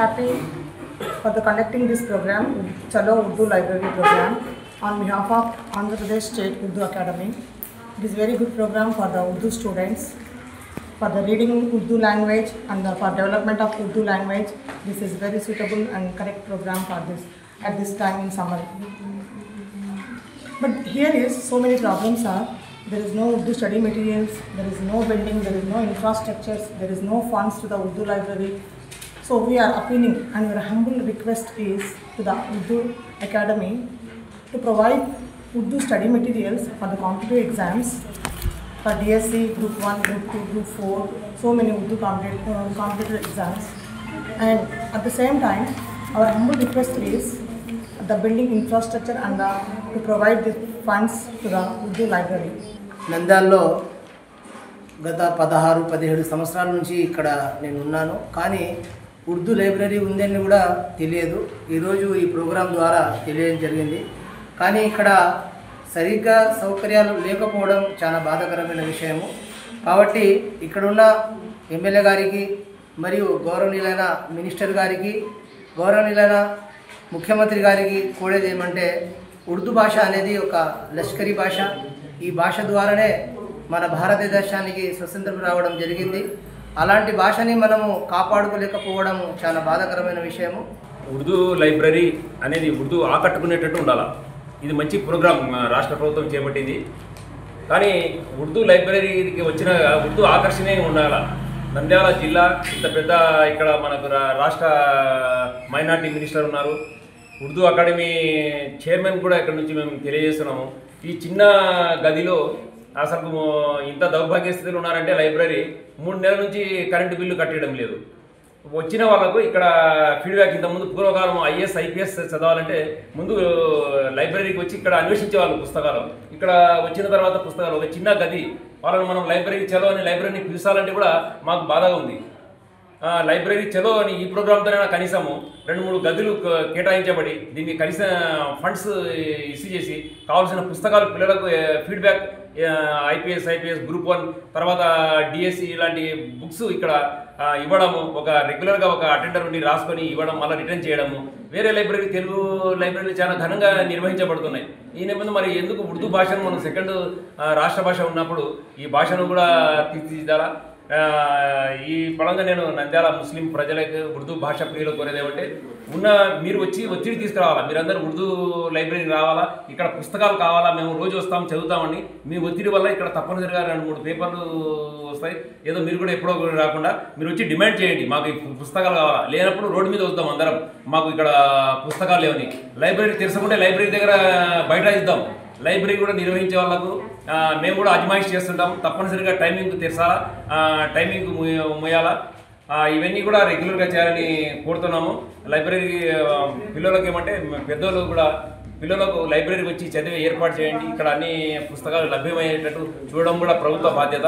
happy for the conducting this program, Chalo Urdu Library program, on behalf of Andhra Pradesh State Urdu Academy. It is a very good program for the Urdu students, for the reading Urdu language and for development of Urdu language. This is very suitable and correct program for this at this time in summer. But here is so many problems are. There is no Urdu study materials, there is no building, there is no infrastructures, there is no funds to the Urdu library. So we are appealing and our humble request is to the Urdu Academy to provide Urdu study materials for the competitive exams for DSC, Group 1, Group 2, Group 4, so many Urdu competitive exams. And at the same time, our humble request is the building infrastructure and to provide the funds to the Urdu library. నంద్యాలలో గత 16-17 సంవత్సరాల నుంచి ఇక్కడ నేను ఉన్నాను, కానీ Urdu library ఉందని కూడా తెలియదు. ఈరోజు ఈ ప్రోగ్రాం ద్వారా తెలియడం జరిగింది. కానీ ఇక్కడ సరిగ్గా సౌకర్యాలు లేకపోవడం చాలా బాధాకరమైన విషయము. కాబట్టి ఇక్కడున్న ఎమ్మెల్యే గారికి మరియు గౌరవనీయులైన మినిస్టర్ గారికి, గౌరవనీయులైన ముఖ్యమంత్రి గారికి కోరేది ఏమంటే, ఉర్దూ భాష అనేది ఒక లష్కరీ భాష. ఈ భాష ద్వారానే మన భారతదేశానికి స్వతంత్రం రావడం జరిగింది. అలాంటి భాషని మనము కాపాడుకోలేకపోవడం చాలా బాధాకరమైన విషయము. ఉర్దూ లైబ్రరీ అనేది ఉర్దూ ఆకట్టుకునేటట్టు ఉండాలి. ఇది మంచి ప్రోగ్రాం రాష్ట్ర ప్రభుత్వం చేపట్టింది. కానీ ఉర్దూ లైబ్రరీకి వచ్చిన ఉర్దూ ఆకర్షణే ఉండాలి. నంద్యాల జిల్లా ఇంత పెద్ద, ఇక్కడ మనకు రాష్ట్ర మైనార్టీ మినిస్టర్ ఉన్నారు, ఉర్దూ అకాడమీ చైర్మన్ కూడా ఇక్కడ నుంచి మేము తెలియజేస్తున్నాము. ఈ చిన్న గదిలో అసలు ఇంత దౌర్భాగ్య స్థితిలో ఉన్నారంటే లైబ్రరీ 3 నెలల నుంచి కరెంటు బిల్లు కట్టడం లేదు. వచ్చిన వాళ్ళకు ఇక్కడ ఫీడ్బ్యాక్, ఇంతకుముందు పూర్వకాలం ఐఏఎస్ ఐపీఎస్ చదవాలంటే ముందు లైబ్రరీకి వచ్చి ఇక్కడ అన్వేషించేవాళ్ళు పుస్తకాలు. ఇక్కడ వచ్చిన తర్వాత పుస్తకాలు ఒక చిన్న గది, వాళ్ళని మనం లైబ్రరీకి చలో అని లైబ్రరీని పిలిచాలంటే కూడా మాకు బాధగా ఉంది. లైబ్రరీ చలో అని ఈ ప్రోగ్రామ్తోనే కనీసము 2-3 గదులు కేటాయించబడి దీనికి కనీస ఫండ్స్ ఇష్యూ చేసి కావాల్సిన పుస్తకాలు పిల్లలకు ఫీడ్బ్యాక్, ఐపీఎస్ గ్రూప్ 1 తర్వాత డిఎస్సి ఇలాంటి బుక్స్ ఇక్కడ ఇవ్వడము, ఒక రెగ్యులర్గా ఒక అటెండర్ ఉండి రాసుకొని ఇవ్వడం, మళ్ళీ రిటర్న్ చేయడము. వేరే లైబ్రరీ, తెలుగు లైబ్రరీలు చాలా ఘనంగా నిర్వహించబడుతున్నాయి. ఈ నేపథ్యంలో మరి ఎందుకు ఉర్దూ భాషను మనం సెకండ్ రాష్ట్ర భాష ఉన్నప్పుడు ఈ భాషను కూడా తీర్చిదిద్దాలా? ఈ పరంగా నేను నంద్యాల ముస్లిం ప్రజలకు, ఉర్దూ భాష ప్రియులకు కోరేది ఏమంటే, మీరు వచ్చి ఒత్తిడి తీసుకురావాలా. మీరందరూ ఉర్దూ లైబ్రరీకి రావాలా, ఇక్కడ పుస్తకాలు కావాలా, మేము రోజు వస్తాం చదువుతామని. మీ ఒత్తిడి వల్ల ఇక్కడ తప్పనిసరిగా 2-3 పేపర్లు వస్తాయి. ఏదో మీరు కూడా ఎప్పుడో రాకుండా మీరు వచ్చి డిమాండ్ చేయండి, మాకు ఈ పుస్తకాలు కావాలా. లేనప్పుడు రోడ్డు మీద వద్దాం అందరం, మాకు ఇక్కడ పుస్తకాలు లేవని. లైబ్రరీ తెరచుకుంటే లైబ్రరీ దగ్గర బయట ఇద్దాం. లైబ్రరీ కూడా నిర్వహించే వాళ్ళకు మేము కూడా అజమాయిష్ చేస్తుంటాం. తప్పనిసరిగా టైమింగ్ తెరచాలా, టైమింగ్ ముయ్యాలా. ఇవన్నీ కూడా రెగ్యులర్గా చేయాలని కోరుతున్నాము. లైబ్రరీ పిల్లలకి ఏమంటే, పెద్దోళ్ళు కూడా పిల్లలకు లైబ్రరీకి వచ్చి చదివే ఏర్పాటు చేయండి. ఇక్కడ అన్ని పుస్తకాలు లభ్యమయ్యేటట్టు చూడడం కూడా ప్రభుత్వ బాధ్యత.